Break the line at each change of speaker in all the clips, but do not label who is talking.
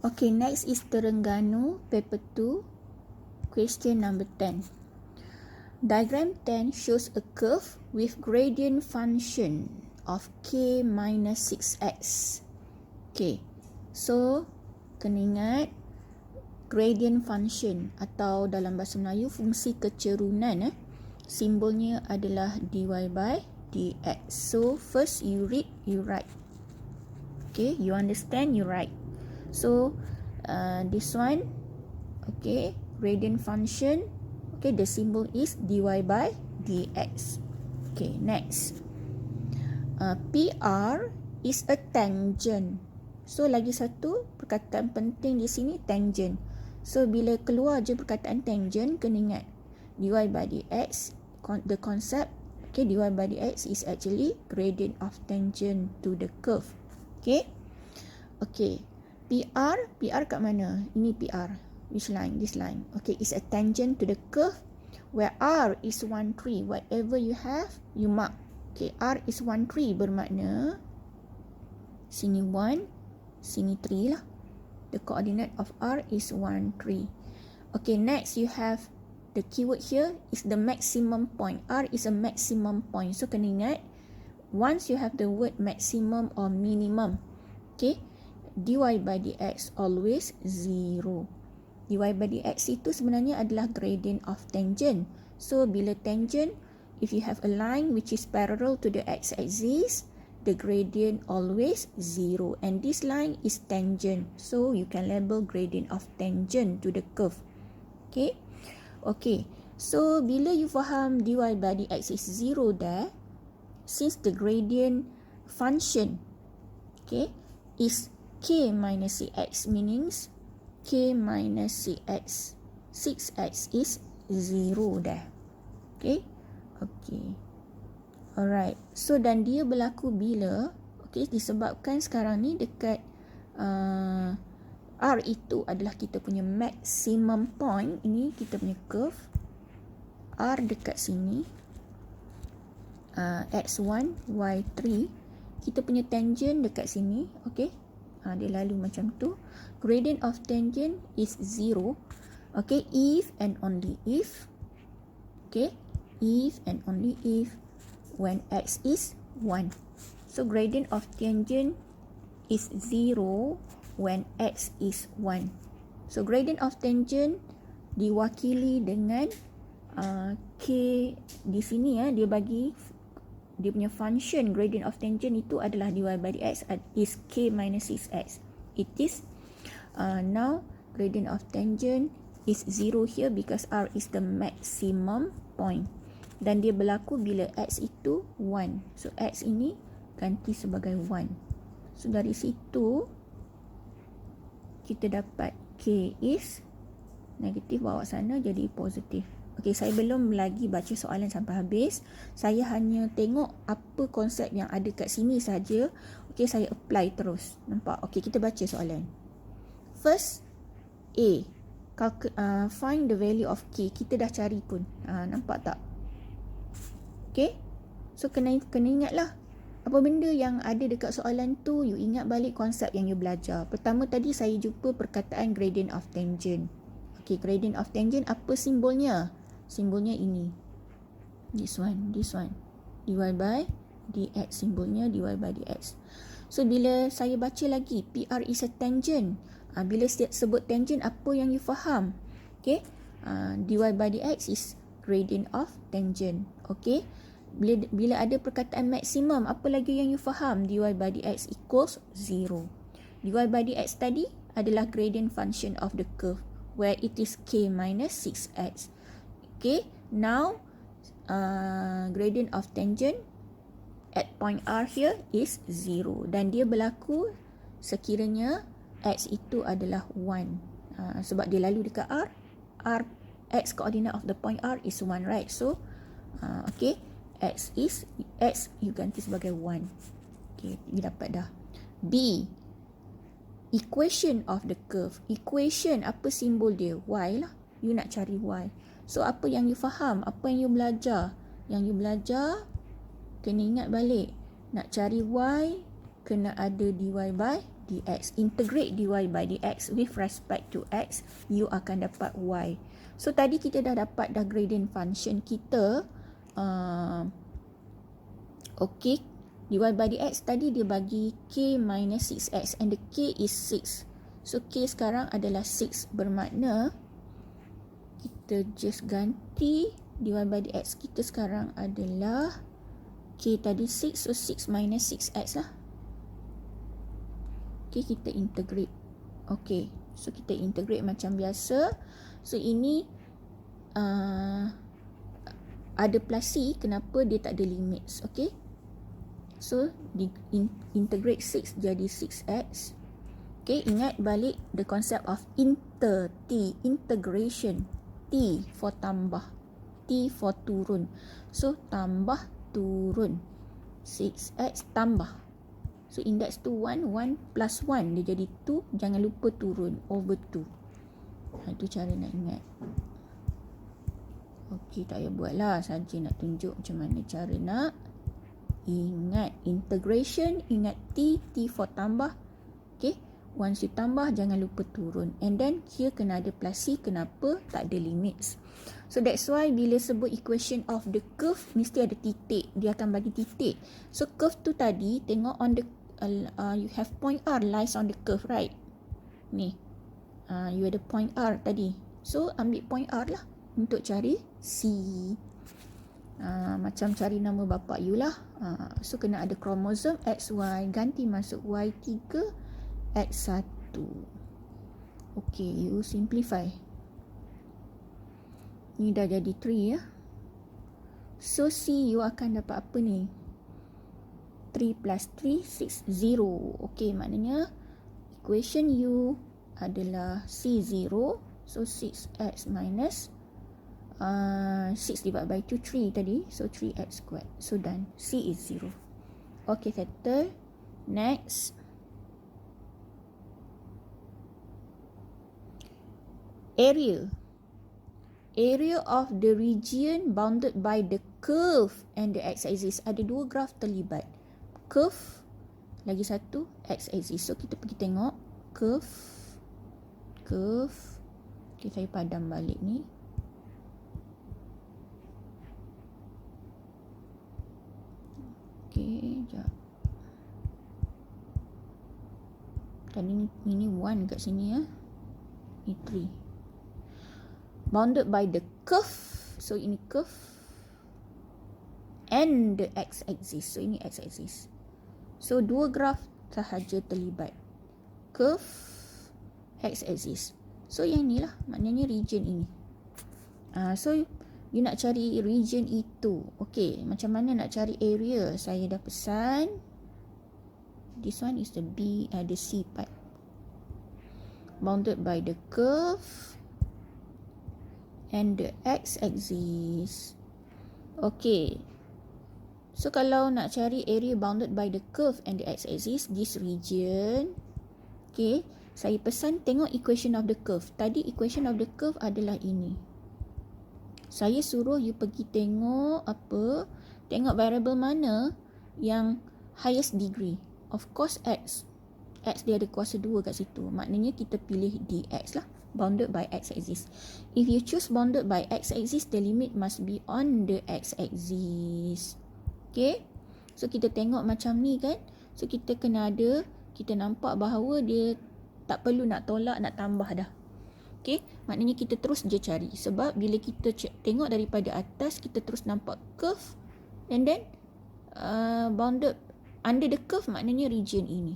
Okay, next is Terengganu, paper 2, question number 10. Diagram 10 shows a curve with gradient function of k minus 6x. Okay, so kena ingat gradient function atau dalam bahasa Melayu fungsi kecerunan. Simbolnya adalah dy by dx. So first you read, you write. Okay, you understand, you write. So this one, okay, gradient function, okay, the symbol is dy by dx. Okay, next. PR is a tangent. So lagi satu perkataan penting di sini, tangent. So bila keluar je perkataan tangent, kena ingat dy by dx, the concept, okay, dy by dx is actually gradient of tangent to the curve. Okay, okay. PR kat mana? Ini PR. Which line? This line. Okay, it's a tangent to the curve where R is 1, 3. Whatever you have, you mark. Okay, R is 1, 3 bermakna sini 1, sini 3 lah. The coordinate of R is 1, 3. Okay, next you have the keyword here is the maximum point. R is a maximum point. So kena ingat, once you have the word maximum or minimum, okay, dy by dx always 0. dy by dx itu sebenarnya adalah gradient of tangent. So bila tangent, if you have a line which is parallel to the x-axis, the gradient always 0. And this line is tangent. So you can label gradient of tangent to the curve. Okay. Okay. So bila you faham dy by dx is 0 there, since the gradient function, okay, is k minus cx, meanings k minus cx, 6x is 0 there. Okay. Okay. Alright. So dan dia berlaku bila, okay, disebabkan sekarang ni dekat R itu adalah kita punya maximum point. Ini kita punya curve R dekat sini, x1, y3. Kita punya tangent dekat sini. Okay, dia lalu macam tu. Gradient of tangent is 0. Okay, if and only if, okay, if and only if when x is 1. So gradient of tangent is 0 when x is 1. So gradient of tangent diwakili dengan k di sini ya, dia bagi dia punya function gradient of tangent itu adalah dy by dx is k minus 6x. It is now gradient of tangent is 0 here because R is the maximum point. Dan dia berlaku bila x itu 1. So x ini ganti sebagai 1. So dari situ kita dapat k is negatif, bawa sana jadi positif. Okey, saya belum lagi baca soalan sampai habis. Saya hanya tengok apa konsep yang ada kat sini saja. Okey, saya apply terus. Nampak? Okey, kita baca soalan. First, A. Find the value of k. Kita dah cari pun. Nampak tak? Okey. So, kena ingatlah. Apa benda yang ada dekat soalan tu, you ingat balik konsep yang you belajar. Pertama tadi saya jumpa perkataan gradient of tangent. Okey, gradient of tangent apa simbolnya? Simbolnya ini. This one. dy by dx, simbolnya dy by dx. So bila saya baca lagi, PR is a tangent. Bila sebut tangent, apa yang you faham? Okay, dy by dx is gradient of tangent. Okay, bila ada perkataan maximum, apa lagi yang you faham? Dy by dx equals 0. Dy by dx tadi adalah gradient function of the curve where it is k minus 6x. Okay, now gradient of tangent at point R here is 0 dan dia berlaku sekiranya x itu adalah 1. Sebab dia lalu dekat R, x coordinate of the point R is 1, right? So okay, x you ganti sebagai 1. Okay, you dapat dah. B, equation of the curve. Equation, apa simbol dia? Y lah. You nak cari y. So apa yang you faham? Apa yang you belajar? Yang you belajar kena ingat balik. Nak cari y, kena ada dy by dx. Integrate dy by dx with respect to x, you akan dapat y. So tadi kita dah dapat dah gradient function kita. Okay, dy by dx tadi dia bagi k minus 6x and the k is 6. So k sekarang adalah 6, bermakna kita just ganti dy by dx kita sekarang adalah k tadi 6, so 6 minus 6x lah. Okay, kita integrate. Okay, so kita integrate macam biasa. So ini ada plus c, kenapa dia tak ada limits. Okay, so integrate 6 jadi 6x. Okay, ingat balik the concept of integration. T for tambah, T for turun. So tambah turun 6x tambah, so index tu 1, 1 plus 1 dia jadi 2, jangan lupa turun over 2. Itu cara nak ingat. Okey, tak payah buat lah, saja nak tunjuk macam mana cara nak ingat integration. Ingat T for tambah. Okay, once you tambah jangan lupa turun, and then here kena ada plus C. Kenapa? Tak ada limits. So that's why bila sebut equation of the curve mesti ada titik, dia akan bagi titik. So curve tu tadi tengok on the you have point R lies on the curve, right? Ni you ada point R tadi, so ambil point R lah untuk cari C. Macam cari nama bapa you lah. So kena ada kromosom XY, ganti masuk Y3 X1. Okay, you simplify. Ni dah jadi 3 ya. So C you akan dapat apa ni? 3 plus 3, 6, 0. Okay, maknanya equation you adalah C0. So 6x minus 6 divided by 2, 3 tadi. So 3x squared. So done. C is 0. Okay, settle. Next. Area of the region bounded by the curve and the x-axis. Ada dua graf terlibat. Curve, lagi satu x-axis. So kita pergi tengok curve. Okay, saya padam balik ni. Okay, sekejap. Tadi ini 1 kat sini ya. Ini 3. Bounded by the curve. So ini curve and the x-axis. So ini x-axis. So dua graf sahaja terlibat. Curve, x-axis. So yang ni lah, maknanya region ini. So you nak cari region itu. Okay, macam mana nak cari area? Saya dah pesan. This one is the the C part. Bounded by the curve and the x-axis. Okay. So kalau nak cari area bounded by the curve and the x-axis, this region. Okay. Saya pesan tengok equation of the curve. Tadi equation of the curve adalah ini. Saya suruh you pergi tengok apa? Tengok variable mana yang highest degree. Of course x. X dia ada kuasa 2 kat situ. Maknanya kita pilih dx lah. Bounded by x-axis. If you choose bounded by x-axis, the limit must be on the x-axis. Okay. So kita tengok macam ni kan. So kita kena ada, kita nampak bahawa dia tak perlu nak tolak, nak tambah dah. Okay. Maknanya kita terus je cari. Sebab bila kita tengok daripada atas, kita terus nampak curve. And then bounded under the curve maknanya region ini.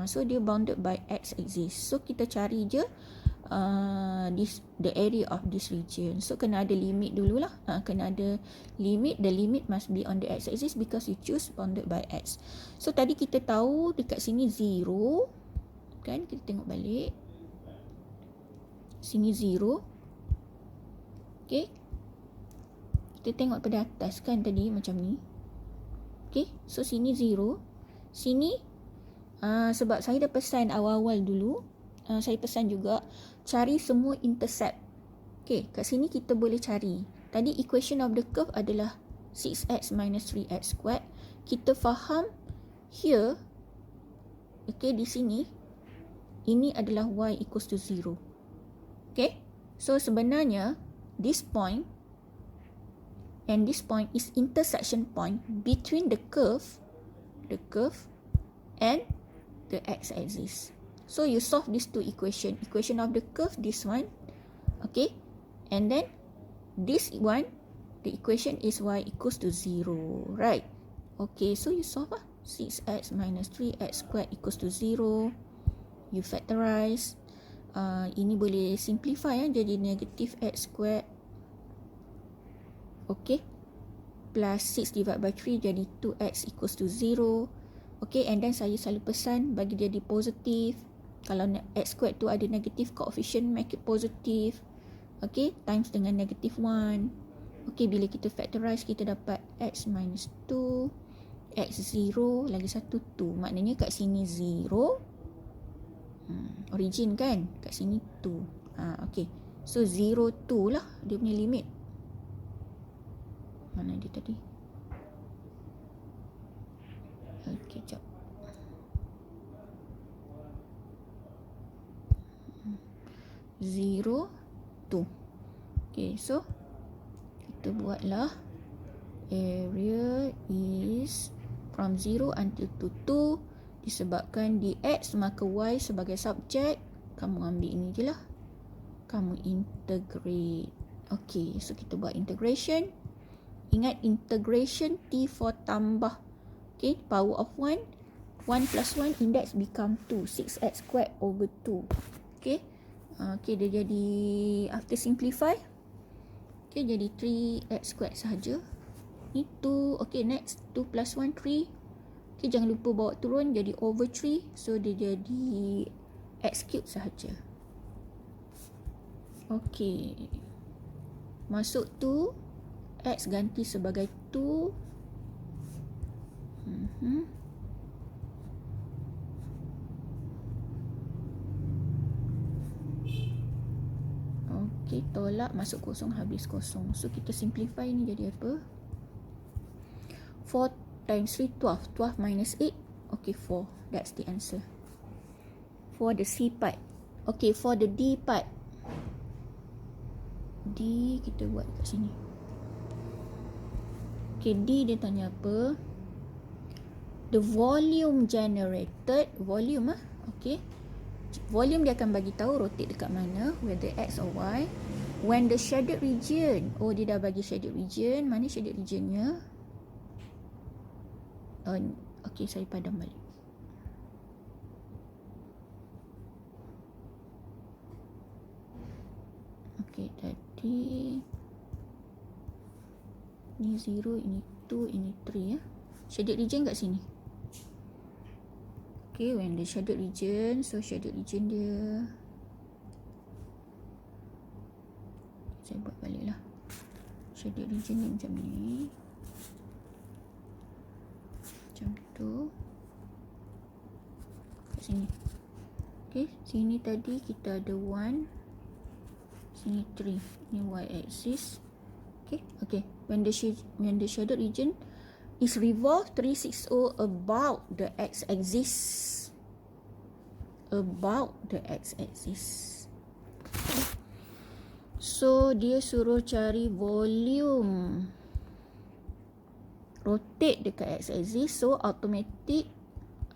So dia bounded by x-axis. So kita cari je the area of this region. So kena ada limit dululah. Kena ada limit. The limit must be on the x-axis because you choose bounded by x. So tadi kita tahu dekat sini 0. Kan? Kita tengok balik. Sini 0. Okay. Kita tengok pada atas kan tadi macam ni. Okay. So sini 0. Sini sebab saya dah pesan awal-awal dulu, saya pesan juga cari semua intercept. Okay, kat sini kita boleh cari. Tadi equation of the curve adalah 6x minus 3x squared. Kita faham here okay, di sini, ini adalah y equals to 0. Okay, so sebenarnya this point and this point is intersection point between the curve and the x-axis. So you solve these two equation of the curve, this one, okay, and then this one, the equation is y equals to 0, right? Okay, so you solve 6x minus 3x squared equals to 0. You factorize. Ini boleh simplify jadi negative x squared. Okay. Plus 6 divided by 3 jadi 2x equals to 0. Okay, and then saya selalu pesan bagi jadi positif. Kalau x squared tu ada negative coefficient, make it positive. Okay, times dengan negative 1. Okay, bila kita factorize, kita dapat x minus 2, x 0, lagi 1 2. Maknanya kat sini 0. Origin kan, kat sini 2. Okay, so 0 2 lah dia punya limit. Mana dia tadi? Okay, jap. 0 2. Okay, so kita buatlah area is from 0 until to 2. Disebabkan dx maka y sebagai subjek, kamu ambil ini je lah, kamu integrate. Okay, so kita buat integration. Ingat integration T4 tambah, okay, power of 1 plus 1, index become 2, 6x squared over 2. Okay, okay, dia jadi, after simplify, okay, jadi 3x squared sahaja. Ni 2, okay, next 2 plus 1 3. Okay, jangan lupa bawa turun jadi over 3. So dia jadi x cube sahaja. Okay, masuk tu, x ganti sebagai 2. Okay, tolak, masuk kosong, habis kosong. So kita simplify ni jadi apa? 4 times 3, 12. 12 minus 8. Okay, 4. That's the answer. For the C part. Okay, for the D part. D kita buat kat sini. Okay, D dia tanya apa? The volume generated. Volume okay. Volume dia akan bagi tahu rotate dekat mana, whether X or Y. When the shaded region. Oh, dia dah bagi shaded region. Mana shaded regionnya? Okay, saya padam balik. Okay, tadi ni 0, ini 2, ini 3 ya. Shaded region kat sini. Okay, when the shaded region, so shaded region dia, saya buat balik lah. Shaded region ni macam ni, macam tu, kat sini. Okay, sini tadi kita ada 1, sini 3, ni y axis. Okay, okay. When the shaded region is revolved 360 about the x-axis. About the x-axis. Okay. So dia suruh cari volume. Rotate dekat x-axis, so automatic.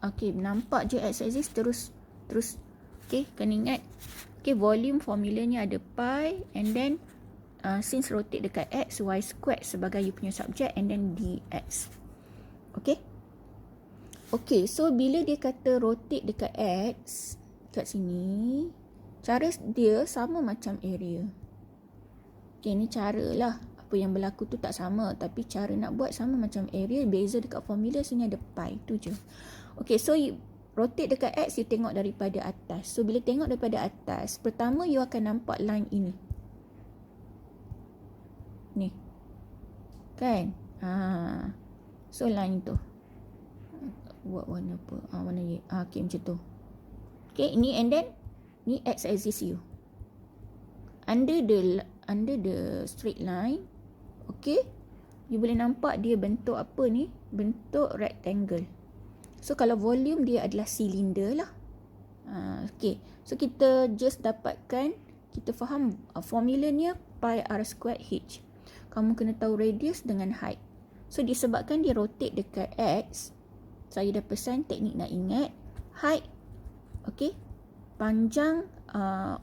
Okay, nampak je x-axis terus. Okay, kena ingat. Okay, volume formulanya ada pi, and then since rotate dekat x, y squared sebagai you punya subjek, and then dx. Okay. Okay, so bila dia kata rotate dekat x, kat sini, cara dia sama macam area. Okay, ni cara lah. Apa yang berlaku tu tak sama, tapi cara nak buat sama macam area. Beza dekat formula, sini ada pi, tu je. Okay, so you rotate dekat x, you tengok daripada atas. So bila tengok daripada atas, pertama you akan nampak line ini. Ni. Kan? So line tu. Buat warna apa? Warna Y. Okay, macam tu. Okay, ni and then ni x axis you. Under the straight line, okay, you boleh nampak dia bentuk apa ni? Bentuk rectangle. So kalau volume dia adalah silinder lah. Okay, so kita just dapatkan, kita faham formulanya pi r² h. Kamu kena tahu radius dengan height. So disebabkan dia rotate dekat x, saya dah pesan teknik nak ingat height. Okay, panjang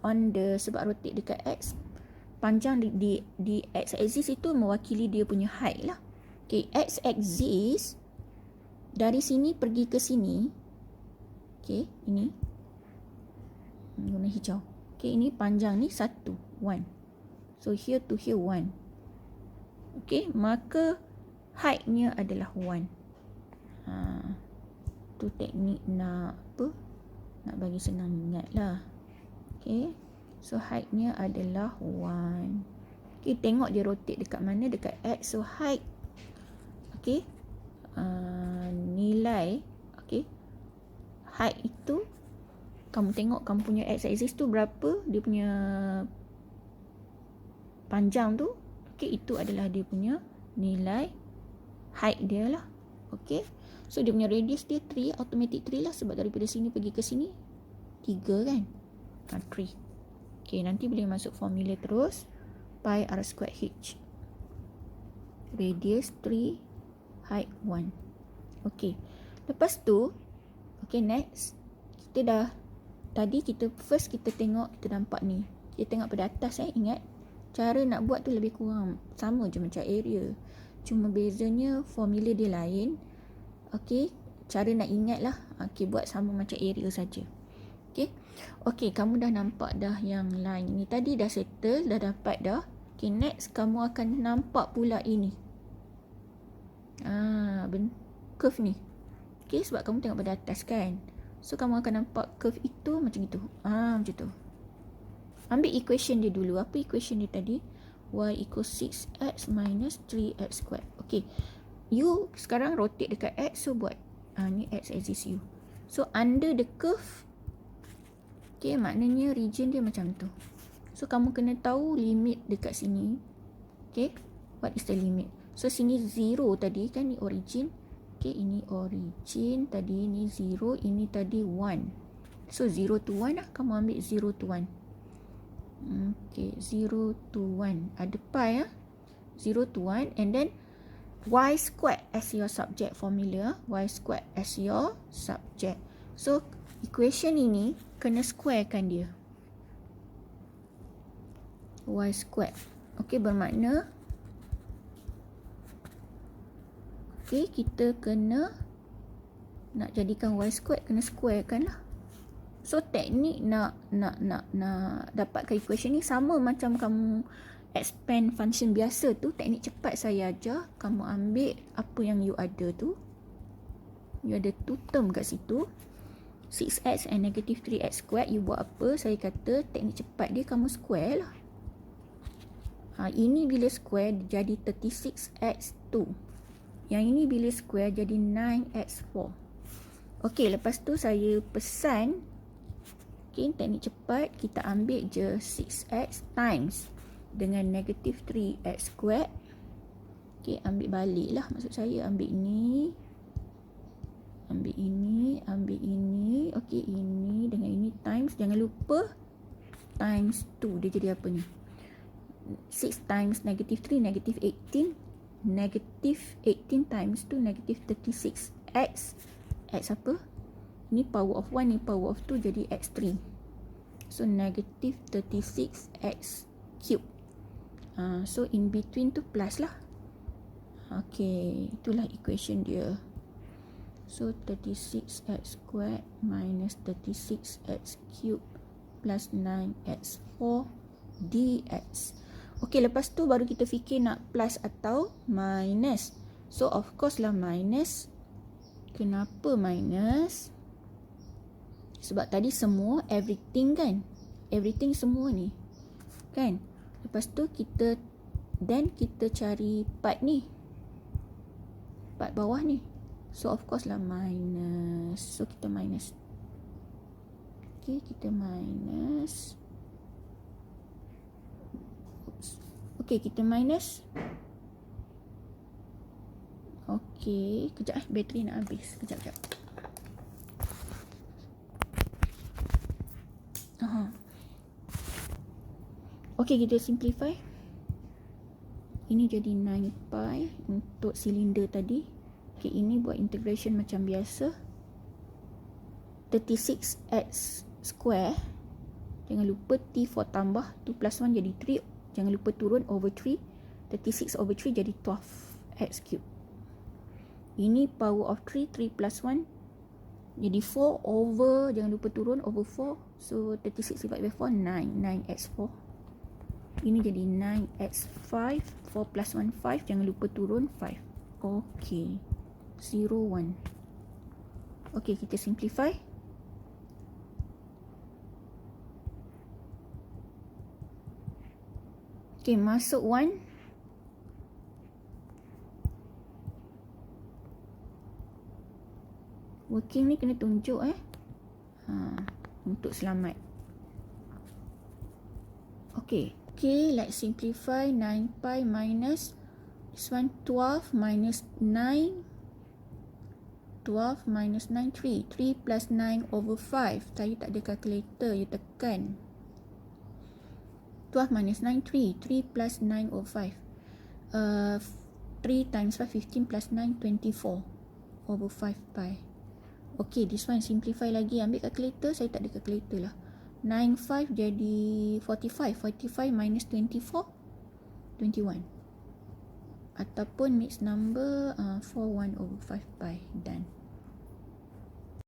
on the, sebab rotate dekat x, panjang di x axis itu mewakili dia punya height lah. Okay, x axis dari sini pergi ke sini. Okay, ini warna hijau. Okay, ini panjang ni 1, 1. So here to here 1. Okay, maka height-nya adalah 1. Tu teknik nak apa? Nak bagi senang ingat lah. Okay, so height-nya adalah 1. Okay, tengok dia rotate dekat mana? Dekat x. So height, okay, nilai, okay, height itu, kamu tengok kamu punya x axis tu berapa dia punya panjang tu. Okay, itu adalah dia punya nilai height dia lah. Okay, so dia punya radius dia 3, automatic 3 lah, sebab daripada sini pergi ke sini 3 kan, 3. Okay, nanti boleh masuk formula terus. Pi r² h, radius 3, height 1. Okay, lepas tu, okay, next kita dah, tadi kita first kita tengok, kita nampak ni, kita tengok pada atas. Ingat cara nak buat tu lebih kurang sama je macam area, cuma bezanya formula dia lain. Okay, cara nak ingat lah. Okay, buat sama macam area saja. Okay, okay, kamu dah nampak dah yang line ni tadi dah settle, dah dapat dah. Okay, next kamu akan nampak pula ini curve ni. Okay, sebab kamu tengok pada atas kan, so kamu akan nampak curve itu macam itu. Macam tu. Ambil equation dia dulu. Apa equation dia tadi? Y equals 6x minus 3x². Okay, you sekarang rotate dekat x, so buat ni x axis u. So under the curve, okay, maknanya region dia macam tu. So kamu kena tahu limit dekat sini. Okay, what is the limit? So sini 0 tadi kan, ni origin. Okay, ini origin tadi, ni 0, ini tadi 1. So 0 to 1 lah, kamu ambil 0 to 1. Okay, 0 to 1 ada pi 0 to 1, and then y² as your subject formula. Y² as your subject. So equation ini kena squarekan dia, y². Okay, bermakna okay, kita kena nak jadikan y² kena squarekan lah. So teknik nak dapatkan equation ni sama macam kamu expand function biasa tu. Teknik cepat saya ajar. Kamu ambil apa yang you ada tu, you ada 2 term kat situ, 6x and negative 3x². You buat apa? Saya kata teknik cepat dia, kamu square lah. Ini bila square jadi 36x2. Yang ini bila square jadi 9x4. Okey, lepas tu saya pesan, okay, teknik cepat, kita ambil je 6x times dengan negative 3x². Okay, ambil balik lah. Maksud saya ambil ni, ambil ini, ambil ini. Okay, ini dengan ini times. Jangan lupa times 2. Dia jadi apa ni? 6 times negative 3, negative 18. Negative 18 times 2, negative 36x. X apa? Ni power of 1, ni power of 2, jadi x3. So negative 36x cube. So in between tu plus lah. Okay, itulah equation dia. So 36x² minus 36x cube plus 9x4 dx. Okay, lepas tu baru kita fikir nak plus atau minus. So of course lah minus. Kenapa minus? Sebab tadi semua everything kan, everything semua ni kan. Lepas tu kita cari part ni, part bawah ni. So of course lah minus. So kita minus. Okay, kita minus. Okay, kita minus. Okay, kejap bateri nak habis. Kejap. Okay, kita simplify. Ini jadi 9 pi untuk silinder tadi. Okay, ini buat integration macam biasa. 36x square. Jangan lupa T4 tambah 2 plus 1 jadi 3. Jangan lupa turun over 3. 36 over 3 jadi 12x cube. Ini power of 3. 3 plus 1 jadi 4 over, jangan lupa turun over 4. So 36 divided by 4, 9. 9x4. Ini jadi 9x5. 4 plus 1, 5. Jangan lupa turun 5. Okay. 0, 1. Okay, kita simplify. Okay, masuk 1. Working ni kena tunjuk untuk selamat. Okay. Okay, let's simplify. 9 pi minus this one 12 minus 9. 12 minus 9, 3. 3 plus 9 over 5. Tadi tak ada calculator, you tekan. 12 minus 9, 3. 3 plus 9 over 5. 3 times 5, 15 plus 9, 24 over 5 pi. Okay, this one simplify lagi. Ambil calculator, saya tak ada calculator lah. 9, 5 jadi 45. 45 minus 24, 21. Ataupun mixed number, 4, 1 over 5 pi. Done.